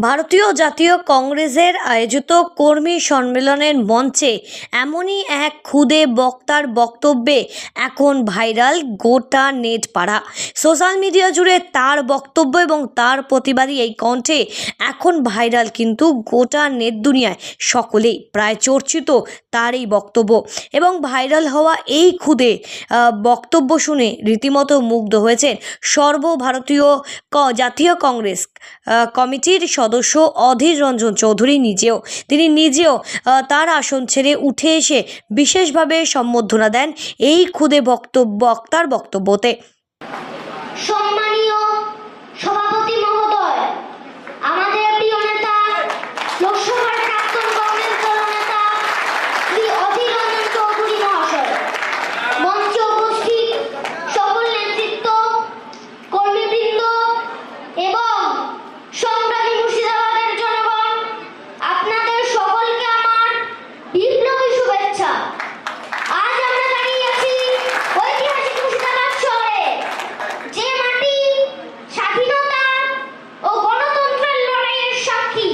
ভারতীয় জাতীয় কংগ্রেসের আয়োজিত কর্মী সম্মেলনের মঞ্চে এমনই এক খুদে বক্তার বক্তব্যে এখন ভাইরাল গোটা নেট পাড়া। সোশ্যাল মিডিয়া জুড়ে তার বক্তব্য এবং তার প্রতিবাদী এই কণ্ঠে এখন ভাইরাল কিন্তু গোটা নেট দুনিয়ায় সকলেই প্রায় চর্চিত তার এই বক্তব্য এবং ভাইরাল হওয়া এই খুদে বক্তব্য শুনে রীতিমতো মুগ্ধ হয়েছেন সর্বভারতীয় জাতীয় কংগ্রেস কমিটির সদস্য অধীর রঞ্জন চৌধুরী নিজেও। তিনি নিজেও তার আসন ছেড়ে উঠে এসে বিশেষভাবে সম্বর্ধনা দেন এই খুদে বক্তার বক্তব্যতে। সম্মানীয় সভাপতি মহোদয়, আমাদের প্রিয় নেতা লোকসভার প্রাক্তন কংগ্রেস দলনেতা শ্রী অধীর রঞ্জন চৌধুরী মহাশয়, মঞ্চে উপস্থিত সকল নেতৃত্ব, কর্মীবৃন্দ এবং সংগ্রামী মুর্শিদাবাদের জনগণ, আপনাদের সকলকে আমার বিপ্লবী শুভেচ্ছা। আজ আমরা দাঁড়িয়ে আছি ঐতিহাসিক মুর্শিদাবাদ শহরে, যে মাটি স্বাধীনতা ও গণতন্ত্রের লড়াইয়ের সাক্ষী।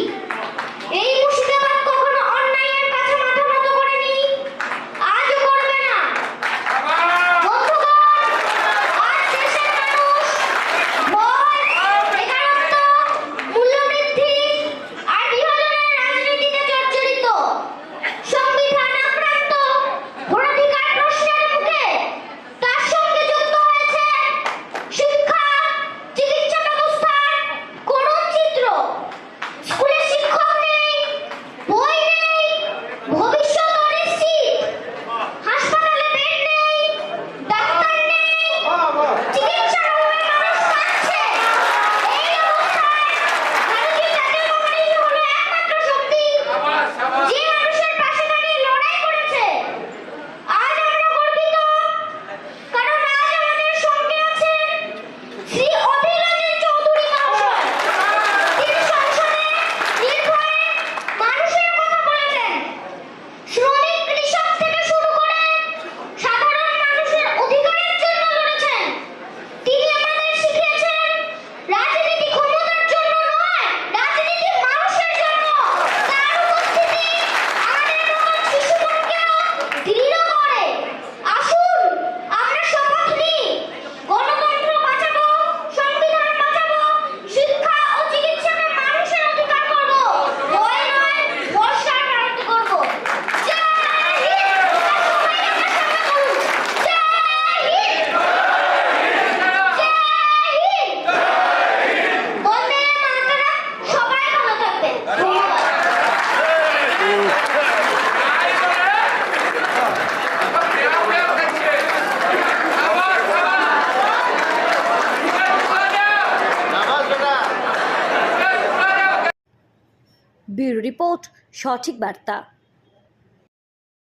এই মুর্শিদাবাদ কখনো অন্যায়ের কাছে মাথা নত করেনি, আজও করবে না। বন্ধুগণ, আজ দেশের মানুষ ভয়, বেকারত্ব, মূল্যবৃদ্ধি আর বিভাজনের রাজনীতিতে জর্জরিত। সংবিধান আক্রান্ত, ভোটাধিকার প্রশ্নের মুখে। তার সঙ্গে যুক্ত হয়েছে শিক্ষা, চিকিৎসা ব্যবস্থার করুণ চিত্র। স্কুলে শিক্ষক নেই, বই নেই, ভবিষ্যৎ অনিশ্চিত। হাসপাতালে বেড নেই, ডাক্তার নেই, চিকিৎসার অভাবে মানুষ কাঁদছে। এই অবস্থায় ভারতীয় জাতীয় কংগ্রেস হলো একমাত্র শক্তি, যে মানুষের পাশে দাঁড়িয়ে লড়াই করেছে। আজ আমরা গর্বিত, কারণ আজ আমাদের সঙ্গে আছেন শ্রী অধীর রঞ্জন চৌধুরী মহাশয়। তিনি সংসদে নির্ভয়ে মানুষের কথা বলেছেন। শ্রমিক, কৃষক থেকে শুরু করে সাধারণ মানুষের অধিকারের জন্য লড়েছেন। তিনি আমাদের শিখিয়েছেন রাজনীতি ক্ষমতার জন্য নয়, রাজনীতি মানুষের জন্য। তার উপস্থিতি আমাদের মতো শিশু মনকেও দৃঢ় করে। আসুন আমরা শপথ নিই, গণতন্ত্র বাঁচাবো, সংবিধান বাঁচাবো, শিক্ষা ও চিকিৎসাকে মানুষের অধিকার করব, ভয় নয় ভরসার ভারত করব। জয় হিন্দ! সবাই একসাথে বলুন, জয় হিন্দ! জয় হিন্দ! বন্দে মাতরম! সবাই ভালো থাকবেন। ধন্যবাদ। ব্যুরো রিপোর্ট, সঠিক বার্তা।